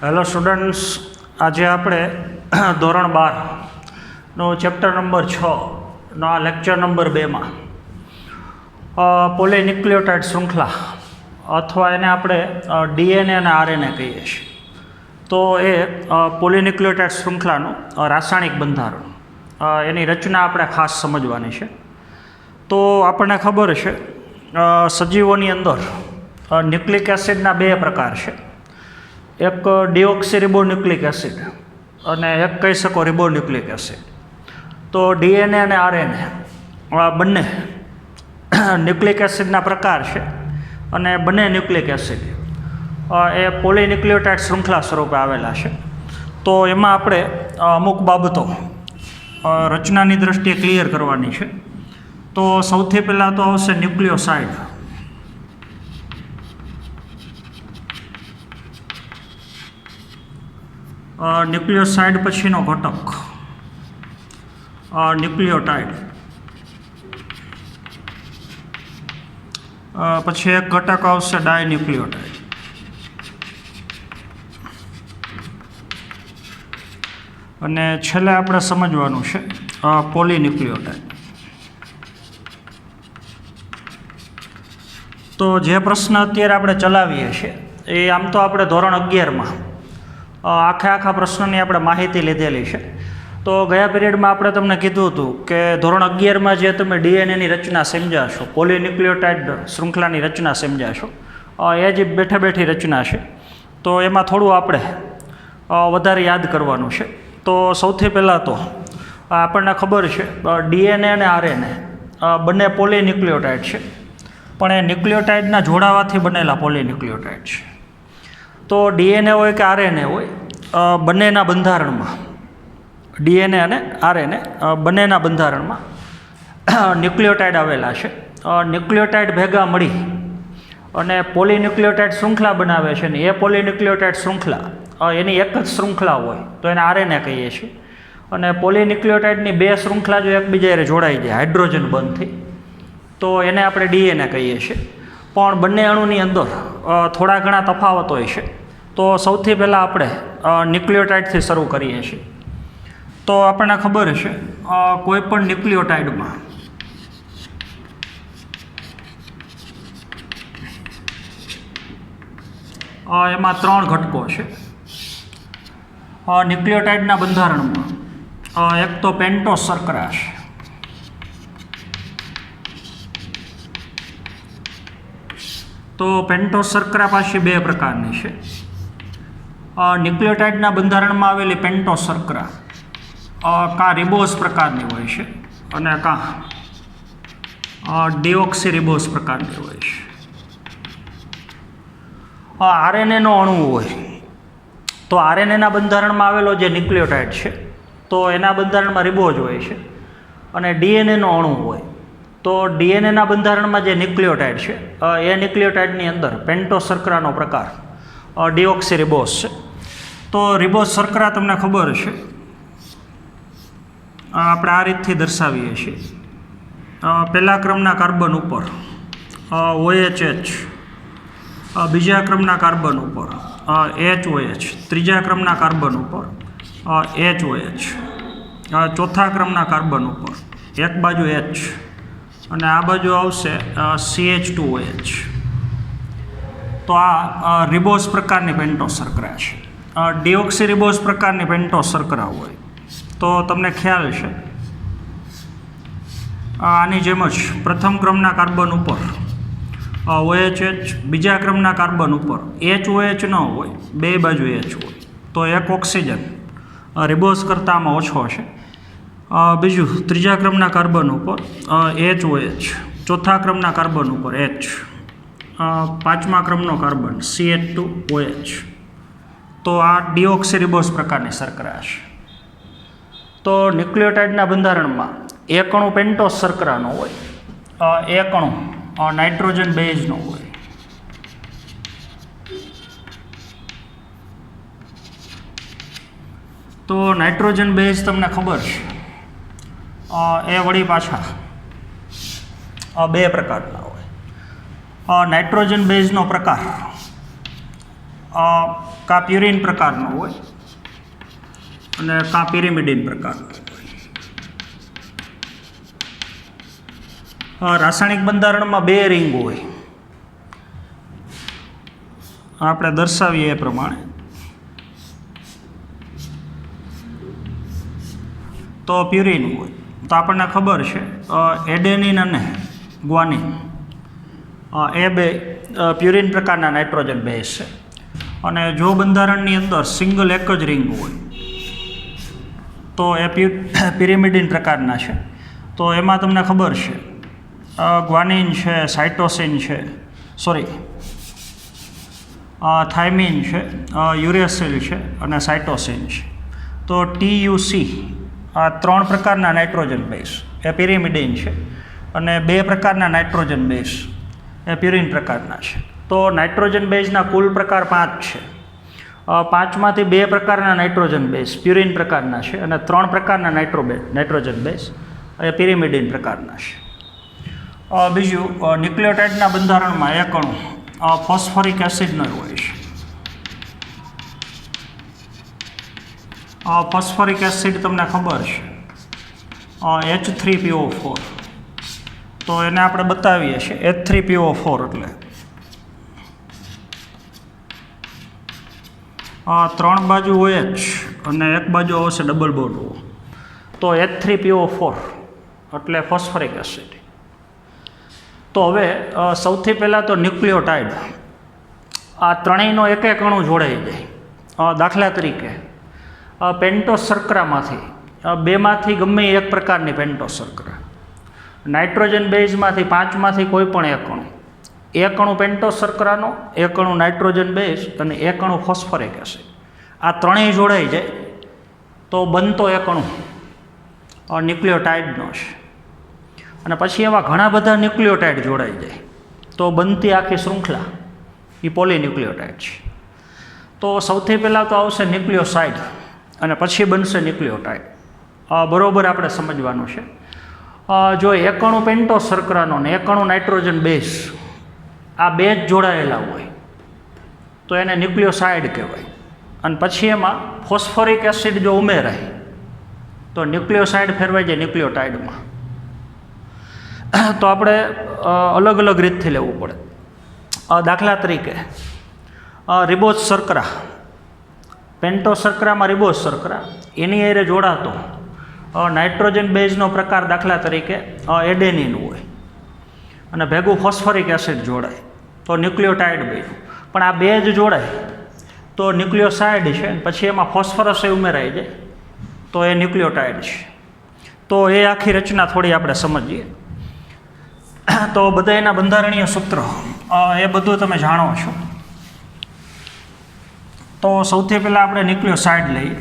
Hello students, આજે આપણે ધોરણ 12નો ચેપ્ટર નંબર 6નો આ લેક્ચર નંબર 2માં પોલીન્યુક્લિયોટાઇડ શૃંખલા અથવા એને આપણે ડીએનએ અને આરએનએ કહીએ છીએ. તો એ પોલીન્યુક્લિયોટાઇડ શૃંખલાનું રાસાયણિક બંધારણ, એની રચના આપણે ખાસ સમજવાની છે. તો આપણને ખબર છે સજીવોની અંદર ન્યુક્લિક એસિડના બે પ્રકાર છે. એક ડીઓક્સીરિબોન્યુક્લિક એસિડ અને એક કહી શકો રિબોન્યુક્લિક એસિડ. તો ડીએનએ અને આરએનએ બંને ન્યુક્લિક એસિડના પ્રકાર છે અને બંને ન્યુક્લિક એસિડ એ પોલીન્યુક્લિયોટાઇડ શૃંખલા સ્વરૂપે આવેલા છે. તો એમાં આપણે અમુક બાબતો રચનાની દ્રષ્ટિએ ક્લિયર કરવાની છે. તો સૌથી પહેલાં તો આવશે ન્યુક્લિયોસાઇડ. ન્યુક્લિયોસાઇડ પછીનો ઘટક ન્યુક્લિયોટાઇડ. પછી એક ઘટક આવશે ડાયન્યુક્લિયોટાઇડ. અને છેલ્લે આપણે સમજવાનું છે પોલીન્યુક્લિયોટાઇડ. તો જે પ્રશ્ન અત્યારે આપણે ચલાવીએ છીએ એ આમ તો આપણે ધોરણ 11માં આખા પ્રશ્નની આપણે માહિતી લીધેલી છે. તો ગયા પીરિયડમાં આપણે તમને કીધું હતું કે ધોરણ 11માં જે તમે ડીએનએની રચના સમજાશો, પોલીન્યુક્લિયોટાઇડ શૃંખલાની રચના સમજાશો, એ જ બેઠી રચના છે. તો એમાં થોડું આપણે વધારે યાદ કરવાનું છે. તો સૌથી પહેલાં તો આપણને ખબર છે ડીએનએ અને આરએનએ બંને પોલીન્યુક્લિયોટાઇડ છે, પણ એ ન્યુક્લિયોટાઇડના જોડાવાથી બનેલા પોલીન્યુક્લિયોટાઇડ છે. તો ડીએનએ હોય કે આરએનએ હોય, બંનેના બંધારણમાં ડીએનએ અને આરએનએ બંનેના બંધારણમાં ન્યુક્લિયોટાઇડ આવેલા છે. ન્યુક્લિયોટાઇડ ભેગા મળી અને પોલીન્યુક્લિયોટાઇડ શૃંખલા બનાવે છે. ને એ પોલીન્યુક્લિયોટાઇડ શૃંખલા એની એક જ શૃંખલા હોય તો એને આરએનએ કહીએ છીએ. અને પોલીન્યુક્લિયોટાઇડની બે શૃંખલા જો એકબીજા જોડાઈ જાય હાઇડ્રોજન બંધથી તો એને આપણે ડીએનએ કહીએ છીએ. પણ બંને અણુની અંદર થોડા ઘણા તફાવત હોય છે. તો સૌથી પહેલાં આપણે ન્યુક્લિયોટાઇડથી શરૂ કરીએ છીએ. તો આપણને ખબર છે કોઈ પણ ન્યુક્લિયોટાઇડમાં એમાં 3 ઘટકો છે. ન્યુક્લિયોટાઇડના બંધારણમાં એક તો પેન્ટોસ શર્કરા છે. તો પેન્ટોસ શર્કરા પાછી બે પ્રકારની છે. ન્યુક્લિયોટાઇડના બંધારણમાં આવેલી પેન્ટોસ શર્કરા કાં રિબોઝ પ્રકારની હોય છે અને કાં ડીઓક્સીરિબોઝ પ્રકારની હોય છે. આરએનએનો અણુ હોય તો આરએનએના બંધારણમાં આવેલો જે ન્યુક્લિયોટાઇડ છે તો એના બંધારણમાં રિબોઝ હોય છે. અને ડીએનએનો અણુ હોય તો ડીએનએના બંધારણમાં જે ન્યુક્લિયોટાઇડ છે એ ન્યુક્લિયોટાઇડની અંદર પેન્ટોસ શર્કરાનો પ્રકાર ડીઓક્સીરિબોઝ છે. તો રિબોઝ શર્કરા તમને ખબર છે આપણે આ રીતથી દર્શાવીએ છીએ. પહેલા ક્રમના કાર્બન ઉપર OHH, બીજા ક્રમના કાર્બન ઉપર HOH, ત્રીજા ક્રમના કાર્બન ઉપર HOH, ચોથા ક્રમના કાર્બન ઉપર એક બાજુ H અને આ બાજુ આવશે CH2OH. તો આ રિબોઝ પ્રકારની પેન્ટોસ શર્કરા છે. ડીઓક્સીરિબોઝ પ્રકારની પેન્ટોસ શર્કરા હોય તો તમને ખ્યાલ છે આની જેમ જ પ્રથમ ક્રમના કાર્બન ઉપર OHH, બીજા ક્રમના કાર્બન ઉપર HOH ન હોય, બે બાજુ H હોય તો એક ઓક્સિજન રિબોઝ કરતાં આમાં ઓછો છે. બીજું ત્રીજા ક્રમના કાર્બન ઉપર HOH, ચોથા ક્રમના કાર્બન ઉપર H, પાંચમા ક્રમનો કાર્બન CH2OH. તો આ ડીઓક્સીરિબોઝ પ્રકારની શર્કરા છે. તો ન્યુક્લિયોટાઇડના બંધારણમાં એક અણુ પેન્ટોસ શર્કરાનો હોય, એક અણુ નાઇટ્રોજન બેઝનો હોય. તો નાઇટ્રોજન બેઝ તમને ખબર છે એ વળી પાછા બે પ્રકારના હોય. નાઇટ્રોજન બેઝનો પ્રકાર કાં પ્યુરિન પ્રકારનો હોય અને કાં પિરિમિડિન પ્રકારનો હોય. રાસાયણિક બંધારણમાં 2 રિંગ હોય, આપણે દર્શાવીએ એ પ્રમાણે. તો પ્યુરિન હોય તો આપણને ખબર છે એડેનિન અને ગ્વાનિન એ 2 પ્યુરિન પ્રકારના નાઇટ્રોજન બેઝ છે. અને જો બંધારણની અંદર સિંગલ એક જ રિંગ હોય તો એ પિરિમિડિન પ્રકારના છે. તો એમાં તમને ખબર છે ગ્વાનિન છે, સાઇટોસિન છે, થાઇમિન છે, યુરેસિલ છે અને સાઇટોસિન છે. તો TUC આ 3 પ્રકારના નાઇટ્રોજન બેઝ એ પિરિમિડિન છે અને 2 પ્રકારના નાઇટ્રોજન બેઝ એ પ્યુરિન પ્રકારના છે. તો નાઇટ્રોજન બેઝના કુલ પ્રકાર 5 છે. 5માંથી 2 પ્રકારના નાઇટ્રોજન બેઝ પ્યુરિન પ્રકારના છે અને 3 પ્રકારના નાઇટ્રોજન બેઝ એ પિરિમિડિન પ્રકારના છે. બીજું, ન્યુક્લિયોટાઇડના બંધારણમાં એક અણુ ફોસ્ફોરિક એસિડનો હોય છે. ફોસ્ફોરિક એસિડ તમને ખબર છે H3PO4. તો એને આપણે બતાવીએ છીએ H3PO4 એટલે 3 બાજુ OH અને એક બાજુ આવશે ડબલ બોન્ડ O. તો H3PO4 એટલે ફોસ્ફોરિક એસિડ. તો હવે સૌથી પહેલાં તો ન્યુક્લિયોટાઇડ આ ત્રણેયનો એક અણુ જોડાઈ જાય. દાખલા તરીકે પેન્ટોસ શર્કરામાંથી 2માંથી ગમે એક પ્રકારની પેન્ટોસ શર્કરા, નાઇટ્રોજન બેઝમાંથી 5માંથી કોઈ પણ એક અણુ પેન્ટોસ શર્કરાનો, એક અણુ નાઇટ્રોજન બેઝ અને એક અણુ ફોસ્ફોરિક એસિડ. આ ત્રણેય જોડાઈ જાય તો બનતો એક અણુ ન્યુક્લિયોટાઇડનો છે. અને પછી એમાં ઘણા બધા ન્યુક્લિયોટાઇડ જોડાઈ જાય તો બનતી આખી શૃંખલા એ પોલીન્યુક્લિયોટાઇડ છે. તો સૌથી પહેલાં તો આવશે ન્યુક્લિયોસાઇડ અને પછી બનશે ન્યુક્લિયોટાઇડ. બરાબર આપણે સમજવાનું છે. જો એક અણુ પેન્ટોસ શર્કરાનો ને એક અણુ નાઇટ્રોજન બેઝ આ 2 જ જોડાયેલા હોય તો એને ન્યુક્લિયોસાઇડ કહેવાય. અને પછી એમાં ફોસ્ફોરિક એસિડ જો ઉમેરાય તો ન્યુક્લિયોસાઇડ ફેરવાઈ જાય ન્યુક્લિયોટાઇડમાં. તો આપણે અલગ અલગ રીતથી લેવું પડે. દાખલા તરીકે રિબોઝ શર્કરા, પેન્ટોસ શર્કરામાં રિબોઝ શર્કરા, એની હારે જોડાતો નાઇટ્રોજન બેઝનો પ્રકાર દાખલા તરીકે એડેનિન હોય અને ભેગું ફોસ્ફોરિક એસિડ જોડાય તો ન્યુક્લિયોટાઇડ બન્યું. પણ આ 2 જ જોડાય તો ન્યુક્લિયોસાઇડ છે, પછી એમાં ફોસ્ફરસ ઉમેરાઈ જાય તો એ ન્યુક્લિયોટાઇડ છે. તો એ આખી રચના થોડી આપણે સમજીએ. તો બધા એના બંધારણીય સૂત્ર એ બધું તમે જાણો છો. તો સૌથી પહેલાં આપણે ન્યુક્લિયોસાઇડ લઈએ.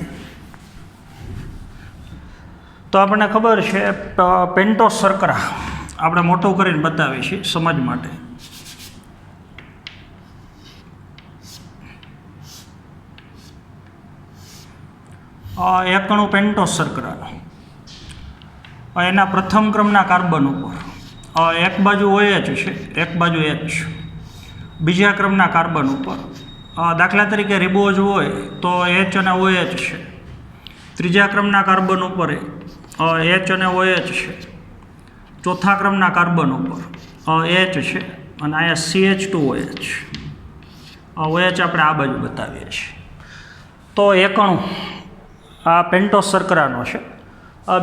તો આપણને ખબર છે પેન્ટોસ શર્કરા આપણે મોટું કરીને બતાવીએ છીએ સમજ માટે. એક અણુ પેન્ટોસ શર્કરાનો એના પ્રથમ ક્રમના કાર્બન ઉપર એક બાજુ OH છે, એક બાજુ H. બીજા ક્રમના કાર્બન ઉપર દાખલા તરીકે રિબોઝ હોય તો H અને OH છે. ત્રીજા ક્રમના કાર્બન ઉપર H અને OH છે. ચોથા ક્રમના કાર્બન ઉપર H છે અને અહીંયા CH2OH. OH આપણે આ બાજુ બતાવીએ છીએ. તો એક અણુ આ પેન્ટોસ શર્કરાનો છે.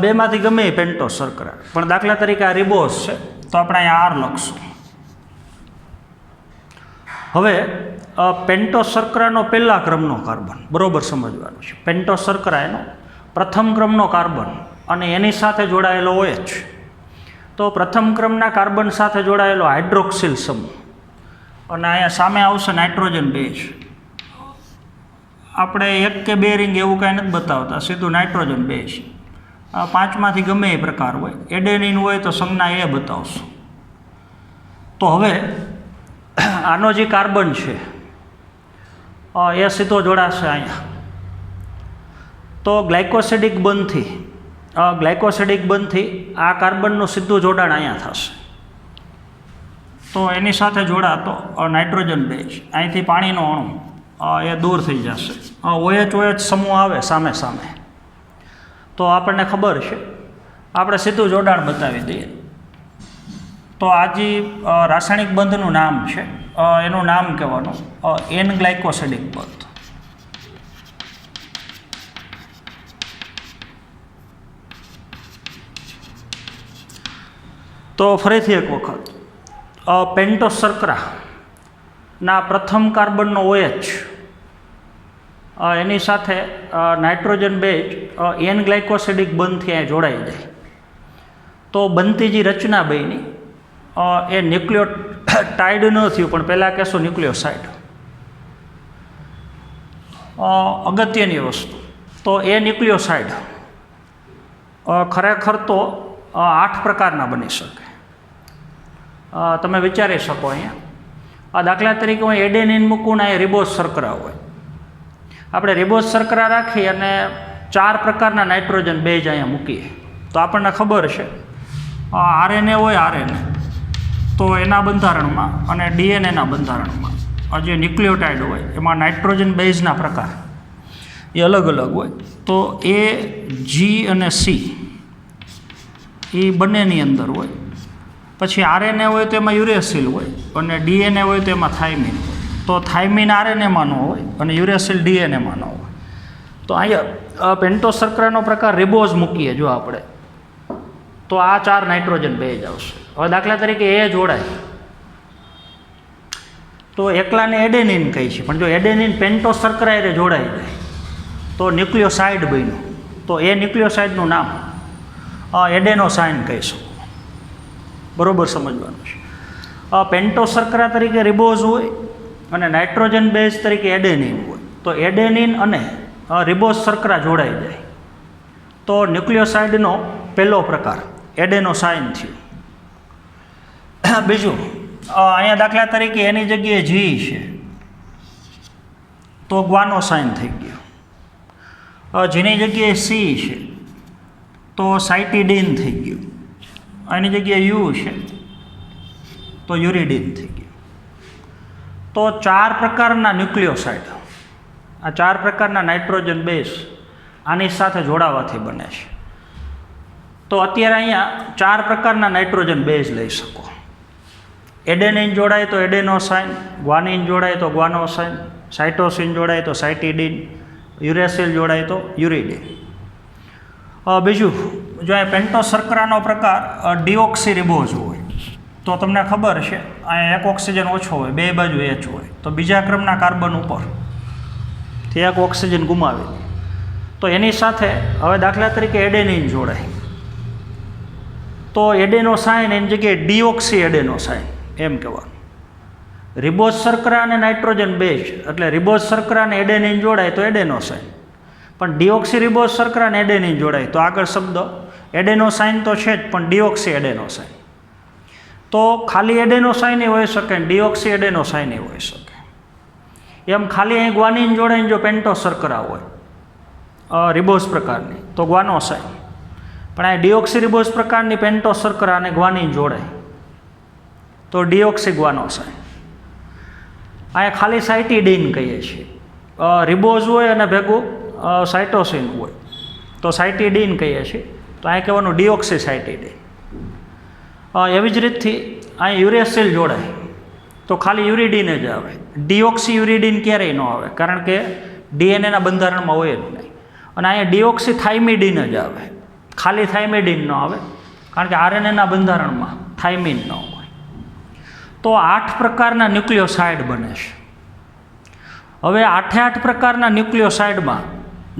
2માંથી ગમે એ પેન્ટોસ શર્કરા, પણ દાખલા તરીકે આ રિબોઝ છે તો આપણે અહીંયા R લખશું. હવે પેન્ટોસ શર્કરાનો પહેલા ક્રમનો કાર્બન બરાબર સમજવાનું છે. પેન્ટોસ શર્કરા એનો પ્રથમ ક્રમનો કાર્બન અને એની સાથે જોડાયેલો OH. તો પ્રથમ ક્રમના કાર્બન સાથે જોડાયેલો હાઇડ્રોક્સિલ સમૂહ અને અહીંયા સામે આવશે નાઇટ્રોજન બેઝ. આપણે 1 કે 2 રિંગ એવું કાંઈ નથી બતાવતા, સીધું નાઇટ્રોજન બેઝ. 5માંથી ગમે એ પ્રકાર હોય, એડેનિન હોય તો સંજ્ઞા એ બતાવશું. તો હવે આનો જે કાર્બન છે એ સીધો જોડાશે અહીંયા. તો ગ્લાયકોસિડિક બંધથી આ કાર્બનનું સીધું જોડાણ અહીંયા થશે. તો એની સાથે જોડાતો નાઇટ્રોજન બેઝ અહીંથી પાણીનો અણુ એ દૂર થઈ જશે. OH સમૂહ આવે સામે સામે તો આપણને ખબર છે, આપણે સીધું જોડાણ બતાવી દઈએ. તો આ જે રાસાયણિક બંધનું નામ છે એનું નામ કહેવાનું એન ગ્લાયકોસિડિક બંધ. તો ફરીથી એક વખત પેન્ટોસ શર્કરાના પ્રથમ કાર્બનનો OH એની સાથે નાઇટ્રોજન બેઝ એન ગ્લાયકોસિડિક બંધથી અહીંયા જોડાઈ જાય તો બનતી જે રચના બની એ ન્યુક્લિયોટાઇડ ન થયું, પણ પહેલાં કહેશું ન્યુક્લિયોસાઇડ. અગત્યની વસ્તુ તો એ ન્યુક્લિયોસાઇડ ખરેખર તો 8 પ્રકારના બની શકે. તમે વિચારી શકો અહીંયા દાખલા તરીકે હું એડેનિન મૂકું ને એ રિબોઝ શર્કરા હોય. આપણે રિબોઝ શર્કરા રાખી અને 4 પ્રકારના નાઇટ્રોજન બેઝ અહીંયા મૂકીએ તો આપણને ખબર છે RNA હોય, RNA તો એના બંધારણમાં અને DNAના બંધારણમાં જે ન્યુક્લિયોટાઇડ હોય એમાં નાઇટ્રોજન બેઝના પ્રકાર એ અલગ અલગ હોય. તો A, G અને C એ બંનેની અંદર હોય. પછી RNA હોય તો એમાં યુરેસિલ હોય અને DNA હોય તો એમાં થાઇમિન હોય. તો થાઇમિન RNAમાં ન હોય અને યુરેસિલ DNAમાં ન હોય. તો અહીંયા પેન્ટોસ શર્કરાનો પ્રકાર રિબોઝ મૂકીએ જો આપણે તો આ 4 નાઇટ્રોજન બેઝ આવશે. હવે દાખલા તરીકે એ જોડાય તો એકલાને એડેનિન કહી છે, પણ જો એડેનિન પેન્ટોસ શર્કરા એ જોડાઈ જાય તો ન્યુક્લિયોસાઇડ બન્યું. તો એ ન્યુક્લિયોસાઇડનું નામ એડેનોસાઇન કહીશું. બરાબર સમજવાનું છે. પેન્ટોસ શર્કરા તરીકે રિબોઝ હોય અને નાઇટ્રોજન બેઝ તરીકે એડેનિન હોય. તો એડેનિન અને રિબોઝ શર્કરા જોડાઈ જાય તો ન્યુક્લિયોસાઇડનો પહેલો પ્રકાર એડેનોસાઇન થયું. બીજું અહીંયા દાખલા તરીકે એની જગ્યાએ G છે તો ગ્વાનોસાઇન થઈ ગયો. જેની જગ્યાએ C છે તો સાઇટિડીન થઈ ગયું. એની જગ્યાએ U છે તો યુરિડીન થઈ ગયું. તો 4 પ્રકારના ન્યુક્લિયોસાઇડ, આ 4 પ્રકારના નાઇટ્રોજન બેઝ આની સાથે જોડાવાથી બને છે. તો અત્યારે અહીંયા 4 પ્રકારના નાઇટ્રોજન બેઝ લઈ શકો. એડેનિન જોડાય તો એડેનોસાઇન, ગ્વાનિન જોડાય તો ગ્વાનોસાઇન, સાઇટોસિન જોડાય તો સાઇટિડીન, યુરેસિલ જોડાય તો યુરિડીન. બીજું જો આ પેન્ટોસ શર્કરાનો પ્રકાર ડીઓક્સીરિબોઝ હોય તો તમને ખબર છે અહીંયા એક ઓક્સિજન ઓછો હોય, બે બાજુ H હોય તો બીજા ક્રમના કાર્બન ઉપર તે એક ઓક્સિજન ગુમાવી દે. તો એની સાથે હવે દાખલા તરીકે એડેનિન જોડાય તો એડેનોસાઇન એની જગ્યાએ ડીઓક્સી એડેનોસાઇન એમ કહેવાનું. રિબોઝ શર્કરા અને નાઇટ્રોજન બેઝ એટલે રિબોઝ શર્કરા અને એડેનિન જોડાય તો એડેનોસાઇન, પણ ડીઓક્સી રિબોઝ શર્કરા અને એડેનિન જોડાય તો આગળ શબ્દ એડેનોસાઇન તો છે જ, પણ ડીઓક્સી એડેનોસાઇન. તો ખાલી એડેનોસાઇન હોઈ શકે, ડીઓક્સી એડેનોસાઇન હોઈ શકે. એમ ખાલી અહીં ગ્વાનિન જોડાઈને જો પેન્ટોસ શર્કરા હોય રિબોઝ પ્રકારની તો ગ્વાનોસાઇન, પણ આ ડીઓક્સી રિબોઝ પ્રકારની પેન્ટોસ શર્કરા અને ગ્વાનિન જોડાય તો ડીઓક્સી ગ્વાનોસાઇન. અહીંયા ખાલી સાઇટિડીન કહીએ છીએ. રિબોઝ હોય અને ભેગું સાઇટોસિન હોય તો સાઇટિડીન કહીએ છીએ. તો અહીંયા કહેવાનું ડીઓક્સી સાઇટિડીન. એવી જ રીતથી અહીં યુરેસિલ જોડાય તો ખાલી યુરિડીન જ આવે. ડીઓક્સી યુરિડીન ક્યારેય ન આવે કારણ કે DNAના બંધારણમાં હોય જ નહીં. અને અહીંયા ડીઓક્સી થાઇમિડીન જ આવે, ખાલી થાઇમિડીન ન આવે કારણ કે RNAના બંધારણમાં થાઇમિન ન હોય. તો 8 પ્રકારના ન્યુક્લિયોસાઇડ બને છે. હવે 8 પ્રકારના ન્યુક્લિયોસાઇડમાં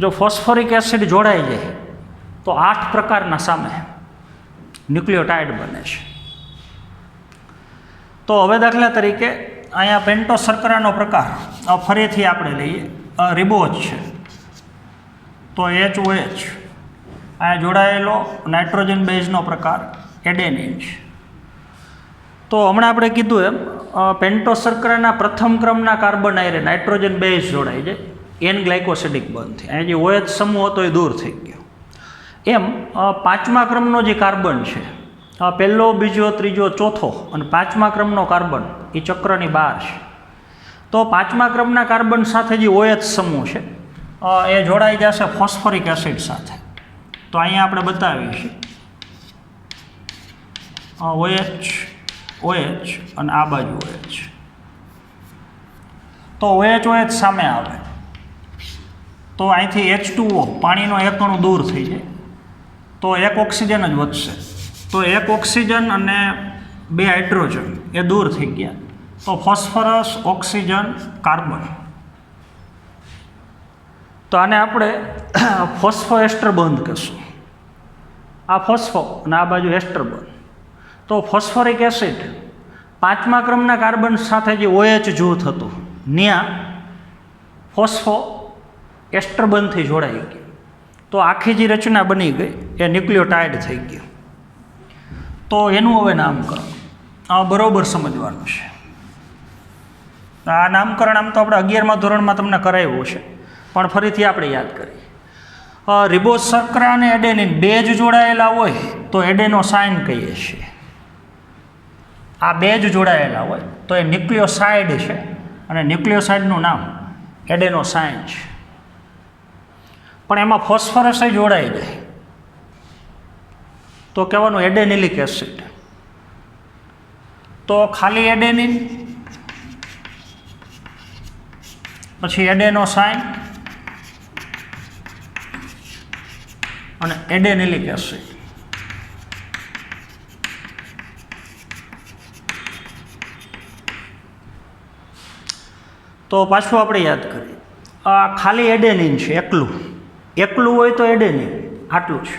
જો ફોસ્ફોરિક એસિડ જોડાઈ જાય તો 8 પ્રકારના સામે ન્યુક્લિયોટાઇડ બને છે. તો હવે દાખલા તરીકે અહીંયા પેન્ટોસ શર્કરાનો પ્રકાર ફરીથી આપણે લઈએ. રિબોઝ છે તો HOH, અહીંયા જોડાયેલો નાઇટ્રોજન બેઝનો પ્રકાર એડેનિન છે. તો હમણાં આપણે કીધું એમ પેન્ટોસ શર્કરાના પ્રથમ ક્રમના કાર્બન આયરે નાઇટ્રોજન બેઝ જોડાઈ જાય એન ગ્લાયકોસિડિક બંધથી. અહીં જે OH સમૂહ હતો એ દૂર થઈ ગયો. એમ 5મા ક્રમનો જે કાર્બન છે, પહેલો, બીજો, ત્રીજો, ચોથો અને 5મા ક્રમનો કાર્બન એ ચક્રની બહાર છે. તો 5મા ક્રમના કાર્બન સાથે જે OH સમૂહ છે એ જોડાઈ જશે ફોસ્ફોરિક એસિડ સાથે. તો અહીંયા આપણે બતાવીએ છીએ OH અને આ બાજુ OH. તો OH સામે આવે તો અહીંથી H2O પાણીનો એક અણુ દૂર થઈ જાય તો એક ઓક્સિજન જ વધશે. તો એક ઓક્સિજન અને 2 હાઇડ્રોજન એ દૂર થઈ ગયા તો ફોસ્ફરસ, ઓક્સિજન, કાર્બન. તો આને આપણે ફોસ્ફોએસ્ટર બંધ કહીશું. આ ફોસ્ફો અને આ બાજુ એસ્ટર બંધ. તો ફોસ્ફોરિક એસિડ 5મા ક્રમના કાર્બન સાથે જે OH જૂથ હતું ત્યાં ફોસ્ફો એસ્ટર બંધથી જોડાઈ ગયું. તો આખી જે રચના બની ગઈ એ ન્યુક્લિયોટાઇડ થઈ ગયું. તો એનું હવે નામકરણ બરોબર સમજવાનું છે. આ નામકરણ આમ તો આપણે 11મા ધોરણમાં તમને કરાવ્યું છે, પણ ફરીથી આપણે યાદ કરીએ. રિબોઝ શર્કરા અને એડેનિન 2 જ જોડાયેલા હોય તો એડેનોસાઇન કહીએ છીએ. આ 2 જ જોડાયેલા હોય તો એ ન્યુક્લિયોસાઇડ છે અને ન્યુક્લિયોસાઇડનું નામ એડેનોસાઇન છે. પણ એમાં ફોસ્ફરસ જોડાઈ જાય તો કહેવાનું એડેનિલિક એસિડ. તો ખાલી એડેનિન પછી એડેનોસાઇન અને એડેનિલિક એસિડ. તો પાછું આપણે યાદ કરીએ. આ ખાલી એડેનિન છે, એકલું હોય તો એડેનિન આટલું છે,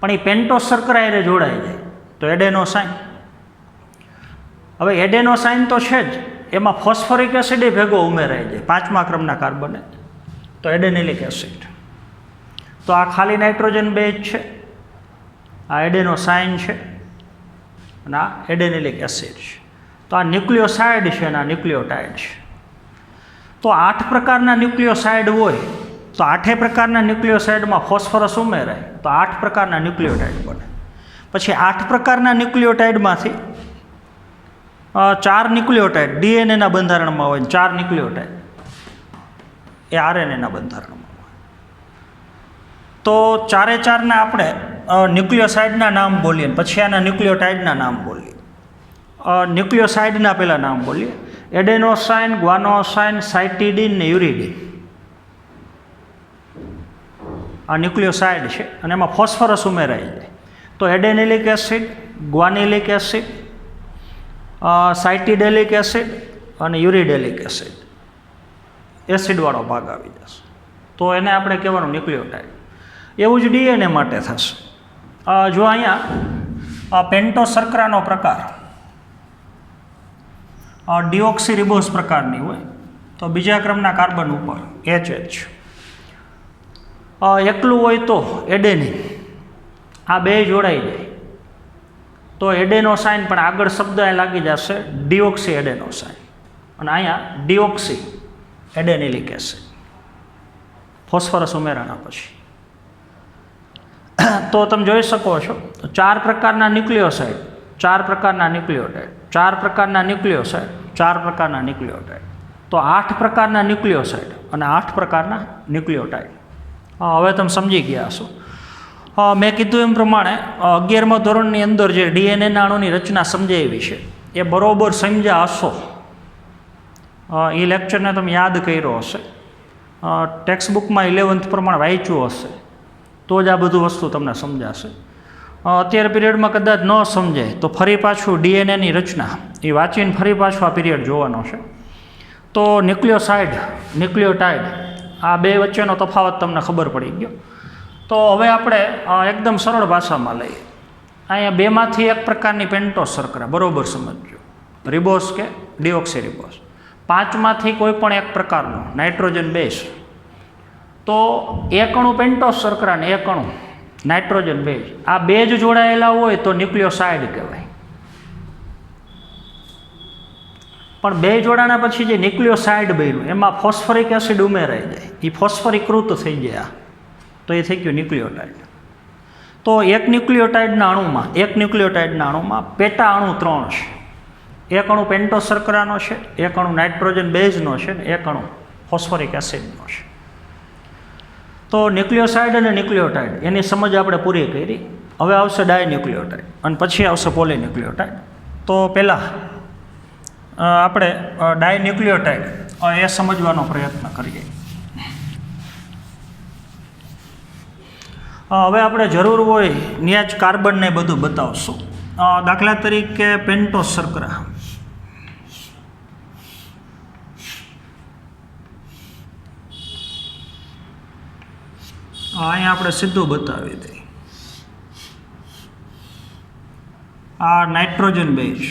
પણ એ પેન્ટોસ શર્કરા હારે જોડાઈ જાય તો એડેનોસાઇન. હવે એડેનોસાઇન તો છે જ, એમાં ફોસ્ફોરિક એસિડ ભેગો ઉમેરાઈ જાય 5મા ક્રમના કાર્બને તો એડેનિલિક એસિડ. તો આ ખાલી નાઇટ્રોજન બેઝ છે, આ એડેનોસાઇન છે અને આ એડેનિલિક એસિડ છે. તો આ ન્યુક્લિયોસાઇડ છે અને આ ન્યુક્લિયોટાઇડ છે. તો 8 પ્રકારના ન્યુક્લિયોસાઇડ હોય તો 8 પ્રકારના ન્યુક્લિયોસાઇડમાં ફોસ્ફરસ ઉમેરાય તો 8 પ્રકારના ન્યુક્લિયોટાઇડ બને. પછી 8 પ્રકારના ન્યુક્લિયોટાઇડમાંથી 4 ન્યુક્લિયોટાઇડ DNAના બંધારણમાં હોય, 4 ન્યુક્લિયોટાઇડ એ RNAના બંધારણમાં હોય. તો 4 આપણે ન્યુક્લિયોસાઇડના નામ બોલીએ પછી આના ન્યુક્લિયોટાઇડના નામ બોલીએ. ન્યુક્લિયોસાઇડના પહેલાં નામ બોલીએ: એડેનોસાઇન, ગ્વાનોસાઇન, સાઇટિડિન ને યુરિડિન. આ ન્યુક્લિયોસાઇડ છે અને એમાં ફોસ્ફરસ ઉમેરાઈ જાય તો એડેનિલિક એસિડ, ગ્વાનિલિક એસિડ, સાઇટિડેલિક એસિડ અને યુરિડેલિક એસિડ, એસિડવાળો ભાગ આવી જશે. તો એને આપણે કહેવાનું ન્યુક્લિયોટાઇડ. એવું જ DNA માટે થશે. જો અહીંયા પેન્ટોસ શર્કરાનો પ્રકાર ડિઓક્સીરિબોઝ પ્રકારની હોય તો બીજા ક્રમના કાર્બન ઉપર HH. એકલું હોય તો એડેનિન, આ 2 જોડાઈ જાય તો એડેનોસાઇન, પણ આગળ શબ્દ અહીં લાગી જશે ડિઓક્સી એડેનોસાઇન અને અહીંયા ડિઓક્સી એડેનિલિક એસિડ ફોસ્ફરસ ઉમેરાના પછી. તો તમે જોઈ શકો છો 4 પ્રકારના ન્યુક્લિયોસાઇડ, 4 પ્રકારના ન્યુક્લિયોટાઇડ, 4 પ્રકારના ન્યુક્લિયોસાઇડ, 4 પ્રકારના ન્યુક્લિયોટાઇડ. તો 8 પ્રકારના ન્યુક્લિયોસાઇડ અને 8 પ્રકારના ન્યુક્લિયોટાઇડ. હવે તમે સમજી ગયા હશો. મેં કીધું એમ પ્રમાણે 11મા ધોરણની અંદર જે DNA અણુની રચના સમજાવી છે એ બરોબર સમજ્યા હશો. એ લેક્ચરને તમે યાદ કર્યો હશે, ટેક્સ્ટબુકમાં 11th પ્રમાણે વાંચ્યું હશે તો જ આ બધું વસ્તુ તમને સમજાશે. અત્યારે પીરિયડમાં કદાચ ન સમજાય તો ફરી પાછું DNAની રચના એ વાંચીને ફરી પાછું આ પીરિયડ જોવાનો છે. તો ન્યુક્લિયોસાઇડ, ન્યુક્લિયોટાઇડ આ 2 વચ્ચેનો તફાવત તમને ખબર પડી ગયો. તો હવે આપણે એકદમ સરળ ભાષામાં લઈએ. અહીંયા 2માંથી એક પ્રકારની પેન્ટોસ શર્કરા બરોબર સમજજો, રિબોઝ કે ડિઓક્સીરિબોઝ. 5માંથી કોઈ પણ એક પ્રકારનો નાઇટ્રોજન બેઝ. તો એક અણુ પેન્ટોસ શર્કરા ને એક અણુ નાઇટ્રોજન બેઝ, આ 2 જ જોડાયેલા હોય તો ન્યુક્લિયોસાઇડ કહેવાય. પણ 2 જોડાણા પછી જે ન્યુક્લિયોસાઇડ બન્યું એમાં ફોસ્ફોરિક એસિડ ઉમેરાઈ જાય, એ ફોસ્ફરીકૃત થઈ ગયા તો એ થઈ ગયું ન્યુક્લિયોટાઇડ. તો એક ન્યુક્લિયોટાઇડના અણુમાં પેટા અણુ 3 છે. એક અણુ પેન્ટોસ શર્કરાનો છે, એક અણુ નાઇટ્રોજન બેઝનો છે ને એક અણુ ફોસ્ફોરિક એસિડનો છે. તો ન્યુક્લિયોસાઇડ અને ન્યુક્લિયોટાઇડ એની સમજ આપણે પૂરી કરી. હવે આવશે ડાયન્યુક્લિયોટાઇડ અને પછી આવશે પોલીન્યુક્લિયોટાઇડ. તો પહેલાં આપણે ડાયન્યુક્લિયોટાઇડ એ સમજવાનો પ્રયત્ન કરીએ. હવે આપણે જરૂર હોય ત્યાં જ કાર્બનને બધું બતાવશું. દાખલા તરીકે પેન્ટોસ શર્કરા, અહીંયા આપણે સીધું બતાવી દઈએ. આ નાઇટ્રોજન બેઝ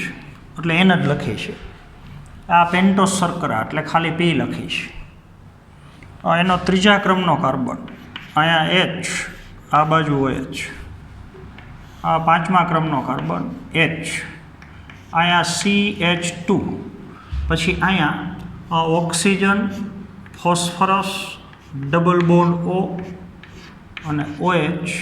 એટલે એને જ લખી છે. આ પેન્ટોસ શર્કરા એટલે ખાલી પી લખી છે. એનો ત્રીજા ક્રમનો કાર્બન, અહીંયા H, આ બાજુ OH. આ પાંચમા ક્રમનો કાર્બન H, અહીંયા CH2, પછી અહીંયા oxygen, phosphorus, double bond O અને OH.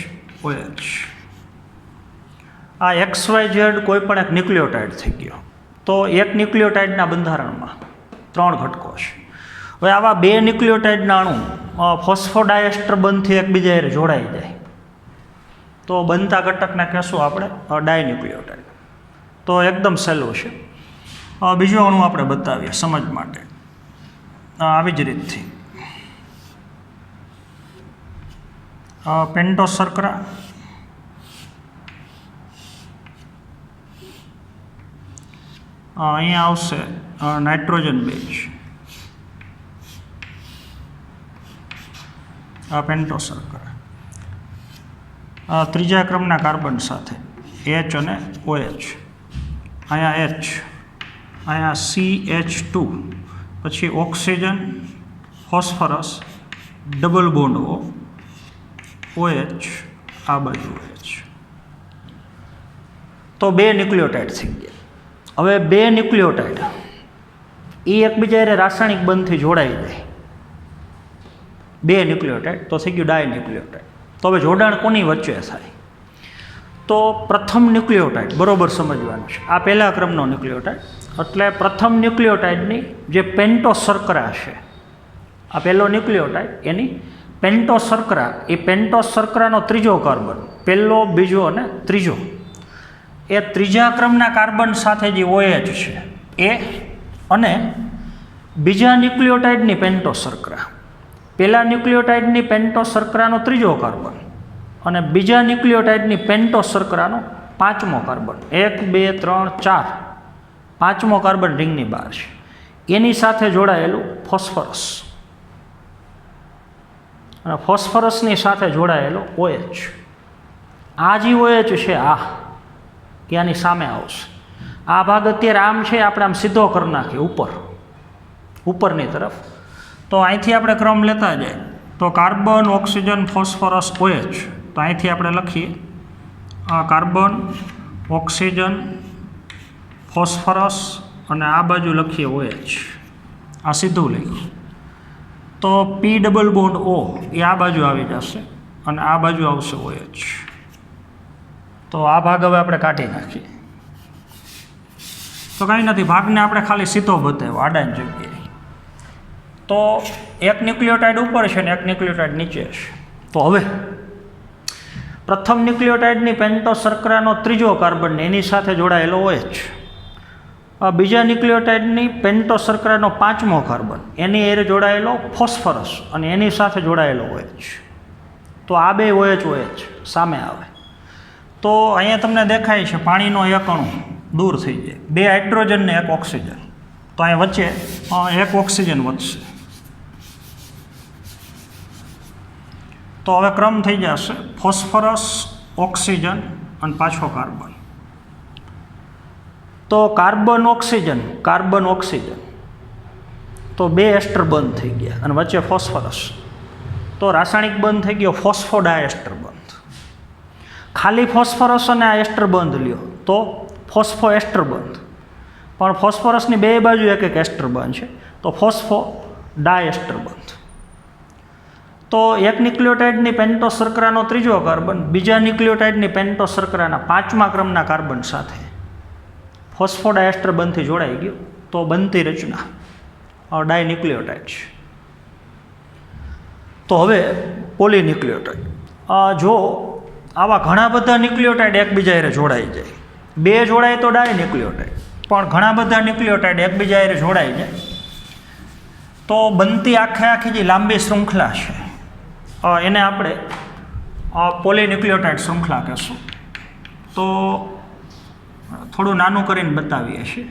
આ XYZ કોઈ પણ એક ન્યુક્લિયોટાઇડ થઈ ગયો. તો એક ન્યુક્લિયોટાઇડના બંધારણમાં 3 ઘટકો છે. હવે આવા 2 ન્યુક્લિયોટાઇડના અણુ ફોસ્ફોડાયસ્ટર બંધથી એકબીજા હારે જોડાઈ જાય તો બનતા ઘટકને કહેશું આપણે ડાયન્યુક્લિયોટાઇડ. તો એકદમ સહેલું છે. બીજો અણુ આપણે બતાવીએ સમજ માટે આવી જ રીતથી. પેન્ટોસ શર્કરા, અહીંયા આવશે નાઇટ્રોજન બેઝ, આ પેન્ટોસ શર્કરા, ત્રીજા ક્રમના કાર્બન સાથે H અને OH, અહીંયા H, અહીંયા CH2, પછી oxygen, phosphorus, double bond OH, આ બાજુ OH. તો 2 ન્યુક્લિયોટાઇડ થઈ ગયા. હવે 2 ન્યુક્લિયોટાઇડ એ એકબીજા રાસાયણિક બંધથી જોડાઈ જાય. 2 ન્યુક્લિયોટાઇડ તો થઈ ગયું ડાયન્યુક્લિયોટાઇડ. તો હવે જોડાણ કોની વચ્ચે થાય? તો પ્રથમ ન્યુક્લિયોટાઇડ બરોબર સમજવાનું છે. આ પહેલા ક્રમનો ન્યુક્લિયોટાઇડ એટલે પ્રથમ ન્યુક્લિયોટાઇડની જે પેન્ટોસ શર્કરા છે, આ પહેલો ન્યુક્લિયોટાઇડ એની પેન્ટોસ શર્કરા, એ પેન્ટોસ શર્કરાનો ત્રીજો કાર્બન, પહેલો, બીજો અને ત્રીજો, એ ત્રીજા ક્રમના કાર્બન સાથે જે OH છે એ અને બીજા ન્યુક્લિયોટાઇડની પેન્ટોસ શર્કરા, પહેલા ન્યુક્લિયોટાઇડની પેન્ટોસ શર્કરાનો ત્રીજો કાર્બન અને બીજા ન્યુક્લિયોટાઇડની પેન્ટોસ શર્કરાનો પાંચમો કાર્બન, 1, 2, 3, 4, પાંચમો કાર્બન રિંગની બહાર છે. એની સાથે જોડાયેલું ફોસ્ફરસ અને ફોસ્ફરસની સાથે જોડાયેલો OH. આ જે OH છે આની સામે આવશે. આ ભાગ અત્યારે આમ છે, આપણે આમ સીધો કરી નાખીએ ઉપરની તરફ. તો અહીંથી આપણે ક્રમ લેતા જાય તો કાર્બન, ઓક્સિજન, ફોસ્ફરસ, OH. તો અહીંથી આપણે લખીએ કાર્બન, ઓક્સિજન, ફોસ્ફરસ અને આ બાજુ લખીએ OH. આ સીધું લખ્યું. તો P ડબલ બોન્ડ O એ આ બાજુ આવી જશે અને આ બાજુ આવશે OH. તો આ ભાગ હવે આપણે કાઢી નાખીએ. તો કંઈ નથી, ભાગને આપણે ખાલી સીધો બતાવ્યો આડાની જગ્યાએ. તો એક ન્યુક્લિયોટાઇડ ઉપર છે ને એક ન્યુક્લિયોટાઇડ નીચે છે. તો હવે પ્રથમ ન્યુક્લિયોટાઇડની પેન્ટોસ શર્કરાનો ત્રીજો કાર્બન એની સાથે જોડાયેલો OH, બીજા ન્યુક્લિયોટાઇડની પેન્ટોસ શર્કરાનો પાંચમો કાર્બન એની એરે જોડાયેલો ફોસ્ફરસ અને એની સાથે જોડાયેલો OH. તો આ 2 OH સામે આવે. તો અહીંયા તમને દેખાય છે પાણીનો એક અણુ દૂર થઈ જાય, 2 હાઇડ્રોજન ને 1 ઓક્સિજન. તો અહીંયા વચ્ચે 1 ઓક્સિજન વધશે. તો હવે ક્રમ થઈ જશે ફોસ્ફરસ, ઓક્સિજન અને પાછો કાર્બન. તો કાર્બન ઓક્સિજન તો 2 એસ્ટર બંધ થઈ ગયા અને વચ્ચે ફોસ્ફરસ. તો રાસાયણિક બંધ થઈ ગયો ફોસ્ફોડાયસ્ટર બંધ. ખાલી ફોસ્ફરસ અને આ એસ્ટર બંધ લ્યો તો ફોસ્ફો એસ્ટર બંધ. પણ ફોસ્ફરસની 2 બાજુ એક એસ્ટર બંધ છે તો ફોસ્ફો ડાયસ્ટર બંધ. તો એક ન્યુક્લિયોટાઇડની પેન્ટોસ શર્કરાનો ત્રીજો કાર્બન બીજા ન્યુક્લિયોટાઇડની પેન્ટોસ શર્કરાના પાંચમા ક્રમના કાર્બન સાથે ફોસ્ફોડાયસ્ટર બંધથી જોડાઈ ગયું તો બનતી રચના ડાયન્યુક્લિયોટાઇડ છે. તો હવે પોલીન્યુક્લિયોટાઇડ, જો આવા ઘણા બધા ન્યુક્લિયોટાઇડ એકબીજા હારે જોડાઈ જાય, બે જોડાય તો ડાયન્યુક્લિયોટાઇડ, પણ ઘણા બધા ન્યુક્લિયોટાઇડ એકબીજા હારે જોડાઈ જાય તો બનતી આખી જે લાંબી શૃંખલા છે એને આપણે પોલીન્યુક્લિયોટાઇડ શૃંખલા કહેશું. તો થોડું નાનું કરીને બતાવીએ છીએ.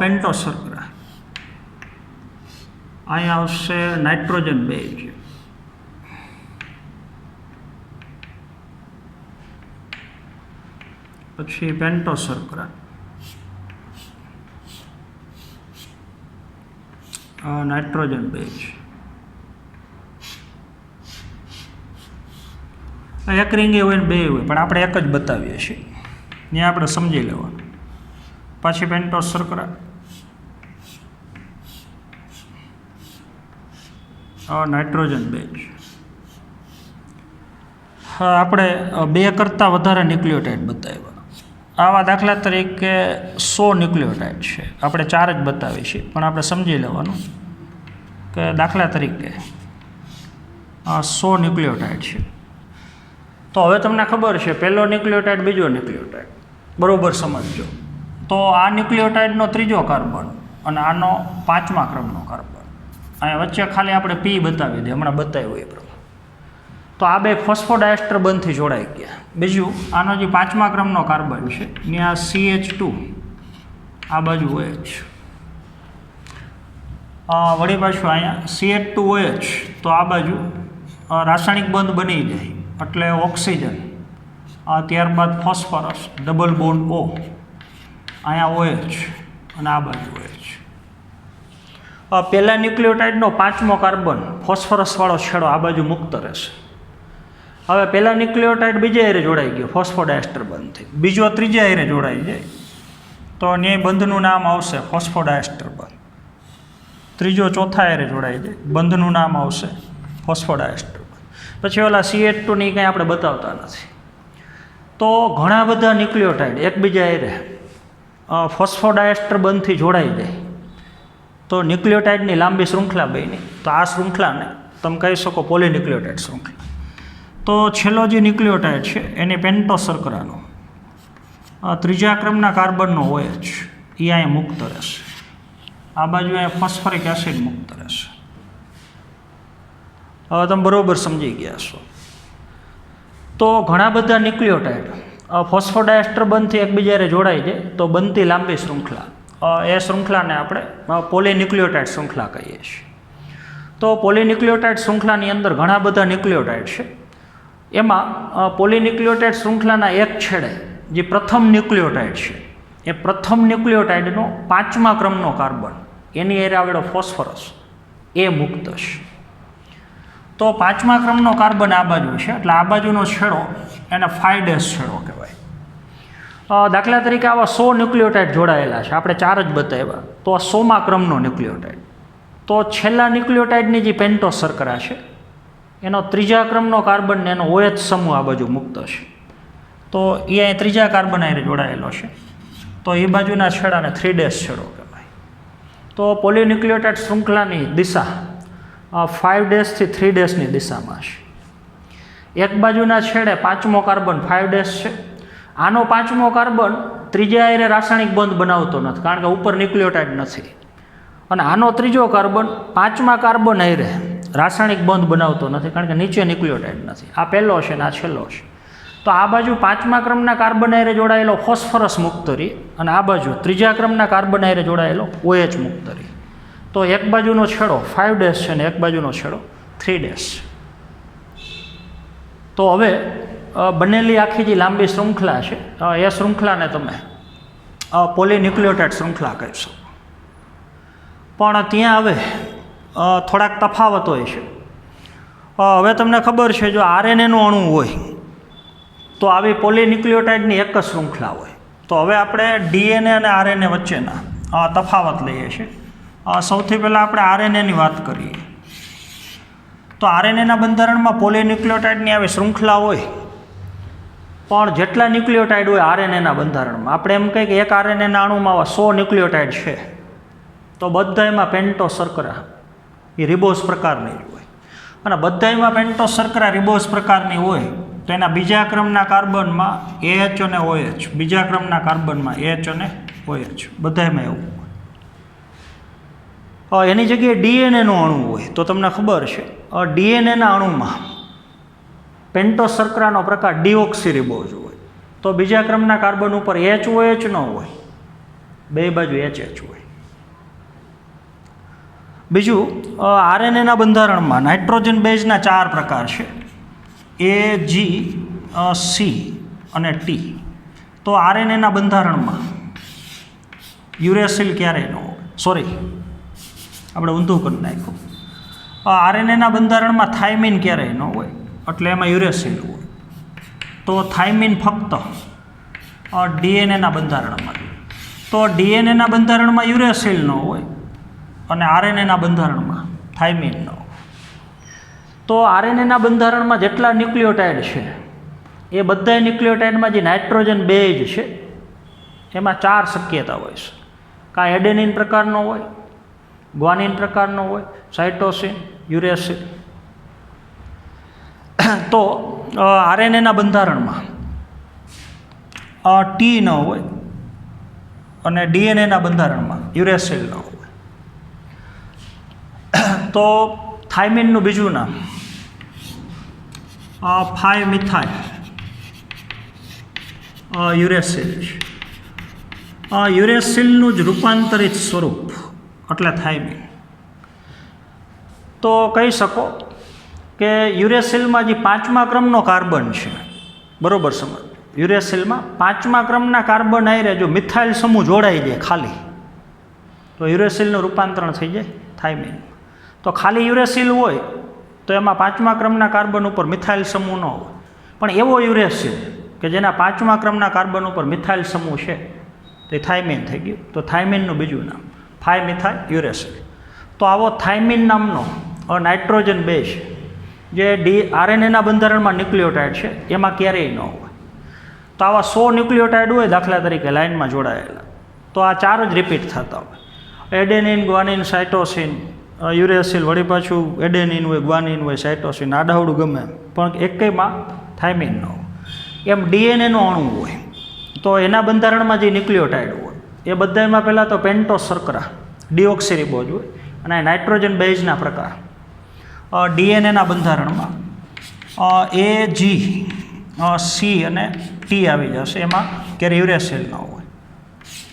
પેન્ટોસ શર્કરા, અહીંયા આવશે નાઇટ્રોજન બેઝ, પછી પેન્ટોસ શર્કરા, નાઇટ્રોજન બેઝ. એક રીંગે હોય ને બે હોય, પણ આપણે એક જ બતાવીએ છીએ, ત્યાં આપણે સમજી લેવાનું. પછી પેન્ટોસ શર્કરા, નાઇટ્રોજન બેઝ. આપણે બે કરતાં વધારે ન્યુક્લિયોટાઇડ બતાવ્યા. આવા દાખલા તરીકે 100 ન્યુક્લિયોટાઇડ છે, આપણે 4 જ બતાવીએ છીએ, પણ આપણે સમજી લેવાનું કે દાખલા તરીકે 100 ન્યુક્લિયોટાઇડ છે. તો હવે તમને ખબર છે પહેલો ન્યુક્લિયોટાઇડ, બીજો ન્યુક્લિયોટાઇડ, બરાબર સમજજો. તો આ ન્યુક્લિયોટાઇડનો ત્રીજો કાર્બન અને આનો 5મા ક્રમનો કાર્બન, અહીંયા વચ્ચે ખાલી આપણે પી બતાવી દઈએ, હમણાં બતાવ્યું એ પ્રમાણે. તો આ બે ફોસ્ફોડાયસ્ટર બંધથી જોડાઈ ગયા. બીજું, આનો જે 5મા ક્રમનો કાર્બન છે ત્યાં CH2, આ બાજુ OH, વળી પાછું અહીંયા CH2OH, તો આ બાજુ રાસાયણિક બંધ બની જાય એટલે ઓક્સિજન, ત્યારબાદ ફોસ્ફરસ, ડબલ બોન્ડ O, અહીંયા OH અને આ બાજુ OH. પહેલા ન્યુક્લિયોટાઇડનો 5મો કાર્બન ફોસ્ફરસવાળો છેડો આ બાજુ મુક્ત રહેશે. હવે પહેલા ન્યુક્લિયોટાઇડ બીજા હારે જોડાઈ ગયો ફોસ્ફોડાયસ્ટર બંધથી, બીજો ત્રીજા હારે જોડાઈ જાય તો ન્યાય બંધનું નામ આવશે ફોસ્ફોડાયસ્ટર બંધ. ત્રીજો ચોથા હારે જોડાઈ જાય, બંધનું નામ આવશે ફોસ્ફોડાયસ્ટર બંધ. પછી ઓલા CH2 ની કંઈ આપણે બતાવતા નથી. તો ઘણા બધા ન્યુક્લિયોટાઇડ એકબીજા હારે ફોસ્ફોડાયસ્ટર બંધથી જોડાઈ જાય તો ન્યુક્લિયોટાઇડની લાંબી શૃંખલા બની. તો આ શૃંખલાને તમે કહી શકો પોલીન્યુક્લિયોટાઇડ શૃંખલા. તો છેલ્લો જે ન્યુક્લિયોટાઇડ છે એની પેન્ટોસ શર્કરાનો ત્રીજા ક્રમના કાર્બનનો OH એ અહીંયા મુક્ત રહેશે, આ બાજુ અહીંયા ફોસ્ફરિક એસિડ મુક્ત રહેશે. હવે તમે બરાબર સમજી ગયા છો. તો ઘણા બધા ન્યુક્લિયોટાઇડ ફોસ્ફોડાયસ્ટર બંધથી એકબીજા જોડાઈ જાય તો બનતી લાંબી શૃંખલા, એ શૃંખલાને આપણે પોલીન્યુક્લિયોટાઇડ શૃંખલા કહીએ છીએ. તો પોલીન્યુક્લિયોટાઇડ શૃંખલાની અંદર ઘણા બધા ન્યુક્લિયોટાઇડ છે. એમાં પોલીન્યુક્લિયોટાઇડ શૃંખલાના એક છેડે જે પ્રથમ ન્યુક્લિયોટાઇડ છે એ પ્રથમ ન્યુક્લિયોટાઇડનો 5મા ક્રમનો કાર્બન, એની હારે આવેલો ફોસ્ફરસ એ મુક્ત છે. તો 5મા ક્રમનો કાર્બન આ બાજુ છે એટલે આ બાજુનો છેડો એને 5' છેડો કહેવાય. દાખલા તરીકે આવા 100 ન્યુક્લિયોટાઇડ જોડાયેલા છે, આપણે 4 જ બતાવ્યા, તો આ 100મા ક્રમનો ન્યુક્લિયોટાઇડ. તો છેલ્લા ન્યુક્લિયોટાઇડની જે પેન્ટોસ શર્કરા છે એનો ત્રીજા ક્રમનો કાર્બન ને એનો OH સમૂહ આ બાજુ મુક્ત છે. તો એ અહીં ત્રીજા કાર્બન હારે જોડાયેલો છે, તો એ બાજુના છેડાને 3' છેડો કહેવાય. તો પોલીન્યુક્લિયોટાઇડ શૃંખલાની દિશા 5' થી 3' દિશામાં છે. એક બાજુના છેડે 5મો કાર્બન 5' છે. આનો 5મો કાર્બન ત્રીજા હારે રાસાયણિક બંધ બનાવતો નથી કારણ કે ઉપર ન્યુક્લિયોટાઇડ નથી, અને આનો ત્રીજો કાર્બન 5મા કાર્બન હારે રાસાયણિક બંધ બનાવતો નથી કારણ કે નીચે ન્યુક્લિયોટાઇડ નથી. આ પહેલો છે ને આ છેલ્લો છે. તો આ બાજુ 5મા ક્રમના કાર્બન હારે જોડાયેલો ફોસ્ફરસ મુક્ત રહી અને આ બાજુ ત્રીજા ક્રમના કાર્બન હારે જોડાયેલો OH મુક્ત રહી. તો એક બાજુનો છેડો 5' છે ને એક બાજુનો છેડો 3'. તો હવે બનેલી આખી જે લાંબી શૃંખલા છે એ શૃંખલાને તમે પોલીન્યુક્લિયોટાઇડ શૃંખલા કહીશો. પણ ત્યાં હવે થોડાક તફાવત હોય છે. હવે તમને ખબર છે જો RNAનું અણુ હોય તો આવી પોલીન્યુક્લિયોટાઇડની એક જ શૃંખલા હોય. તો હવે આપણે DNA અને RNA વચ્ચેના તફાવત લઈએ છીએ. સૌથી પહેલાં આપણે RNAની વાત કરીએ તો RNAના બંધારણમાં પોલીન્યુક્લિયોટાઇડની આવી શૃંખલા હોય પણ જેટલા ન્યુક્લિયોટાઇડ હોય આરએનએના બંધારણમાં, આપણે એમ કહીએ કે એક આરએનએના અણુમાં 100 ન્યુક્લિયોટાઇડ છે, તો બધામાં પેન્ટોસ શર્કરા એ રિબોઝ પ્રકારની જ હોય. અને બધામાં પેન્ટોસ શર્કરા રિબોઝ પ્રકારની હોય તો એના બીજા ક્રમના કાર્બનમાં એચ અને ઓએચ, બીજા ક્રમના કાર્બનમાં એચ અને ઓએચ, બધામાં એવું હોય. એની જગ્યાએ ડીએનએનું અણુ હોય તો તમને ખબર છે ડીએનએના અણુમાં પેન્ટોસ શર્કરાનો પ્રકાર ડીઓક્સીરિબોઝ હોય, તો બીજા ક્રમના કાર્બન ઉપર એચ ઓએચ ન હોય, બે બાજુ એચ એચ હોય. બીજું, આરએનએના બંધારણમાં નાઇટ્રોજન બેઝના 4 પ્રકાર છે, એ, જી, સી અને ટી. તો આરએનએના બંધારણમાં યુરેસિલ ક્યારેય ન હોય, સોરી આપણે ઊંધું કરી નાખ્યું. આરએનએના બંધારણમાં થાઇમિન ક્યારેય ન હોય, એટલે એમાં યુરેસિલ હોય. તો થાઇમિન ફક્ત ડીએનએના બંધારણમાં, તો ડીએનએના બંધારણમાં યુરેસિલ ન હોય અને આરએનએના બંધારણમાં થાઇમિન ન હોય. તો આરએનએના બંધારણમાં જેટલા ન્યુક્લિયોટાઇડ છે એ બધા ન્યુક્લિયોટાઇડમાં જે નાઇટ્રોજન બેઝ છે એમાં 4 શક્યતા હોય છે. કાં એડેનિન પ્રકારનો હોય, ગ્વાનિન પ્રકારનો હોય, સાઇટોસિન, યુરેસિલ. તો આરએનએના બંધારણમાં ટી ન હોય અને ડીએનએના બંધારણમાં યુરેસિલ ન હોય. તો થાઇમિનનું બીજું નામ 5-મિથાઇલ યુરેસિલ છે. યુરેસિલનું જ રૂપાંતરિત સ્વરૂપ એટલે થાઇમિન. તો કહી શકો કે યુરેસિલમાં જે 5મા ક્રમનો કાર્બન છે, બરાબર સમજ, યુરેસિલમાં 5મા ક્રમના કાર્બન આયરે જો મિથાઇલ સમૂહ જોડાઈ જાય ખાલી, તો યુરેસિલનું રૂપાંતરણ થઈ જાય થાઇમિન. તો ખાલી યુરેસિલ હોય તો એમાં 5મા ક્રમના કાર્બન ઉપર મિથાઇલ સમૂહ ન હોય, પણ એવો યુરેસિલ કે જેના 5મા ક્રમના કાર્બન ઉપર મિથાઇલ સમૂહ છે તો એ થાઇમિન થઈ ગયું. તો થાઇમિનનું બીજું નામ 5-મિથાઇલ યુરેસિલ. તો આવો થાઇમિન નામનો નાઇટ્રોજન બેઝ જે આરએનએના બંધારણમાં ન્યુક્લિયોટાઇડ છે એમાં ક્યારેય ન હોય. તો આવા 100 ન્યુક્લિયોટાઇડ હોય દાખલા તરીકે લાઇનમાં જોડાયેલા, તો આ 4 જ રિપીટ થતા હોય, એડેનિન, ગ્વાનિન, સાઇટોસિન, યુરેસિલ, વળી પાછું એડેનિન હોય, ગ્વાનિન હોય, સાઇટોસિન, આડાવડું ગમે પણ એકમાં થાઇમિન ન હોય. એમ ડીએનએનો અણુ હોય તો એના બંધારણમાં જે ન્યુક્લિયોટાઇડ હોય એ બધામાં પહેલાં તો પેન્ટોસ શર્કરા ડીઓક્સીરિબોઝ હોય અને નાઇટ્રોજન બેઝના પ્રકાર ડીએનએના બંધારણમાં એ, જી, સી અને ટી આવી જશે, એમાં ક્યારે યુરેસિલ ન હોય.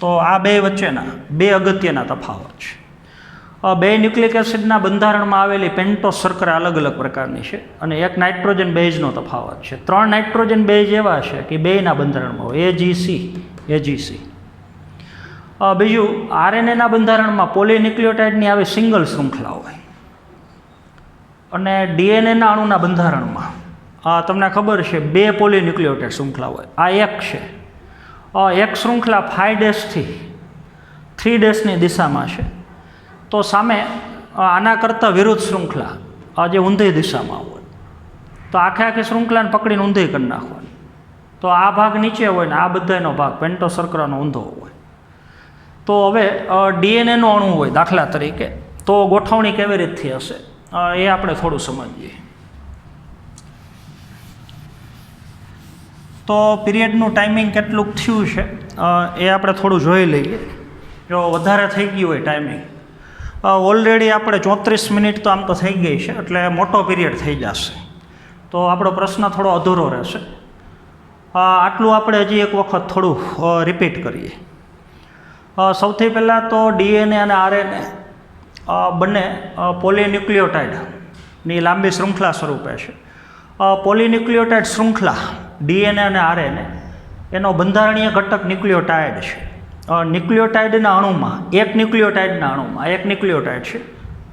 તો આ બે વચ્ચેના 2 અગત્યના તફાવત છે. 2 ન્યુક્લિક એસિડના બંધારણમાં આવેલી પેન્ટોસ શર્કરા અલગ અલગ પ્રકારની છે અને એક નાઇટ્રોજન બેઝનો તફાવત છે. 3 નાઇટ્રોજન બેઝ એવા છે કે 2ના બંધારણમાં હોય, એજીસી. બીજું, આરએનએના બંધારણમાં પોલીન્યુક્લિયોટાઇડની આવી સિંગલ શૃંખલા હોય અને ડીએનએના અણુના બંધારણમાં તમને ખબર છે 2 પોલીન્યુક્લિયોટાઇડ શૃંખલા હોય. આ એક છે, એક શૃંખલા 5' થી 3' દિશામાં છે, તો સામે આના કરતાં વિરુદ્ધ શૃંખલા જે ઊંધી દિશામાં હોય, તો આખી શૃંખલાને પકડીને ઊંધી કરી નાખવાની. તો આ ભાગ નીચે હોય ને આ બધાનો ભાગ પેન્ટોસ શર્કરાનો ઊંધો હોય. તો હવે ડીએનએનો અણુ હોય દાખલા તરીકે, તો ગોઠવણી કેવી રીતથી હશે એ આપણે થોડું સમજીએ. તો પીરિયડનું ટાઈમિંગ કેટલુંક થયું છે એ આપણે થોડું જોઈ લઈએ. જો વધારે થઈ ગયું હોય ટાઈમિંગ, ઓલરેડી આપણે 34 મિનિટ તો આમ તો થઈ ગઈ છે, એટલે મોટો પીરિયડ થઈ જશે, તો આપણો પ્રશ્ન થોડો અધૂરો રહેશે. આટલું આપણે હજી એક વખત થોડું રિપીટ કરીએ. સૌથી પહેલાં તો ડીએનએ અને આરએનએ બંને પોલીન્યુક્લિયોટાઇડની લાંબી શૃંખલા સ્વરૂપે છે. પોલીન્યુક્લિયોટાઇડ શૃંખલા ડીએનએ અને આરએનએ એનો બંધારણીય ઘટક ન્યુક્લિયોટાઇડ છે. ન્યુક્લિયોટાઇડના અણુમાં એક ન્યુક્લિયોટાઇડ છે,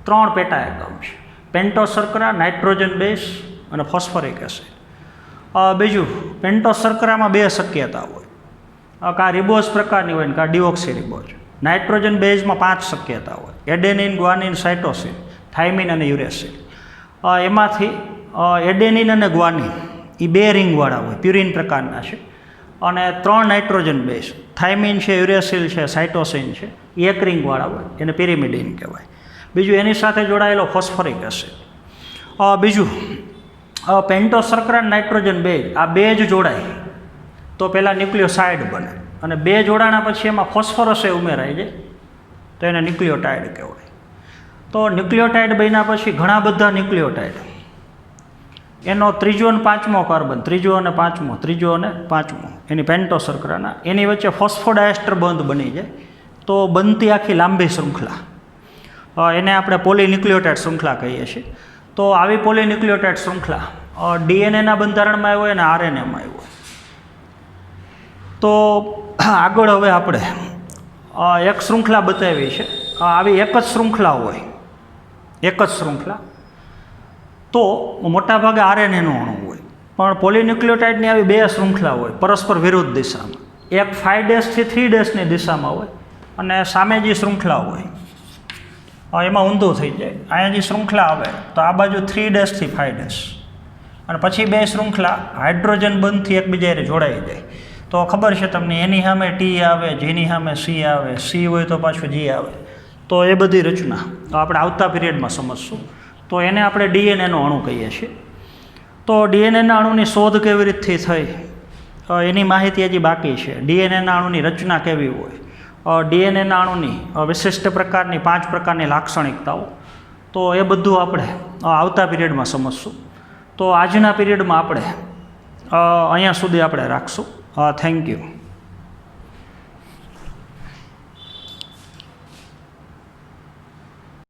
3 પેટા એકમ છે, પેન્ટોસ શર્કરા, નાઇટ્રોજન બેઝ અને ફોસ્ફરિક એસિડ. બીજું, પેન્ટોસ શર્કરામાં 2 શક્યતા હોય, કાં રિબોઝ પ્રકારની હોય ને કાં ડીઓક્સીરિબોઝ. નાઇટ્રોજન બેઝમાં 5 શક્યતા હોય, એડેનિન, ગ્વાનિન, સાઇટોસિન, થાઇમિન અને યુરેસિલ. એમાંથી એડેનિન અને ગ્વાનિન એ 2 રિંગવાળા હોય, પ્યુરિન પ્રકારના છે. અને 3 નાઇટ્રોજન બેઝ, થાઇમિન છે, યુરેસિલ છે, સાઇટોસિન છે, એ 1 રિંગવાળા હોય, એને પિરિમિડિન કહેવાય. બીજું એની સાથે જોડાયેલો ફોસ્ફોરિક એસિડ. બીજું પેન્ટોસર્કરાન નાઇટ્રોજન બેઝ, આ 2 જ જોડાય તો પહેલાં ન્યુક્લિયોસાઇડ બને, અને 2 જોડાણા પછી એમાં ફોસ્ફરસ ઉમેરાય છે તો એને ન્યુક્લિયોટાઇડ કહેવાય. તો ન્યુક્લિયોટાઇડ બન્યા પછી ઘણા બધા ન્યુક્લિયોટાઇડ, એનો ત્રીજો અને પાંચમો કાર્બન, ત્રીજો અને પાંચમો એની પેન્ટોસર્કરાના, એની વચ્ચે ફોસ્ફોડાએસ્ટર બંધ બની જાય તો બનતી આખી લાંબી શૃંખલા, એને આપણે પોલીન્યુક્લિયોટાઇડ શૃંખલા કહીએ છીએ. તો આવી પોલીન્યુક્લિયોટાઇડ શૃંખલા ડીએનએના બંધારણમાં આવ્યો હોય અને આરએનએમાં આવ્યો હોય. તો આગળ હવે આપણે એક શૃંખલા બતાવી છે. આવી એક જ શૃંખલા હોય, એક જ શૃંખલા, તો મોટાભાગે આરએનએનું અણુ હોય, પણ પોલીન્યુક્લિયોટાઇડની આવી 2 શૃંખલા હોય પરસ્પર વિરુદ્ધ દિશામાં. એક 5' થી 3' દિશામાં હોય, અને સામે જે શૃંખલા હોય એમાં ઊંધું થઈ જાય. અહીંયા જે શૃંખલા આવે તો આ બાજુ 3' થી 5', અને પછી 2 શૃંખલા હાઇડ્રોજન બંધથી એકબીજા જોડાઈ જાય. તો ખબર છે તમને, એની સામે ટી આવે, જેની સામે સી આવે, સી હોય તો પાછું જી આવે. તો એ બધી રચના આપણે આવતા પીરિયડમાં સમજશું. તો એને આપણે ડીએનએનો અણુ કહીએ છીએ. તો ડીએનએના અણુની શોધ કેવી રીતથી થઈ એની માહિતી હજી બાકી છે. ડીએનએના અણુની રચના કેવી હોય, ડીએનએના અણુની વિશિષ્ટ પ્રકારની 5 પ્રકારની લાક્ષણિકતાઓ, તો એ બધું આપણે આવતા પીરિયડમાં સમજશું. તો આજના પીરિયડમાં આપણે અહીંયા સુધી આપણે રાખશું. Thank you.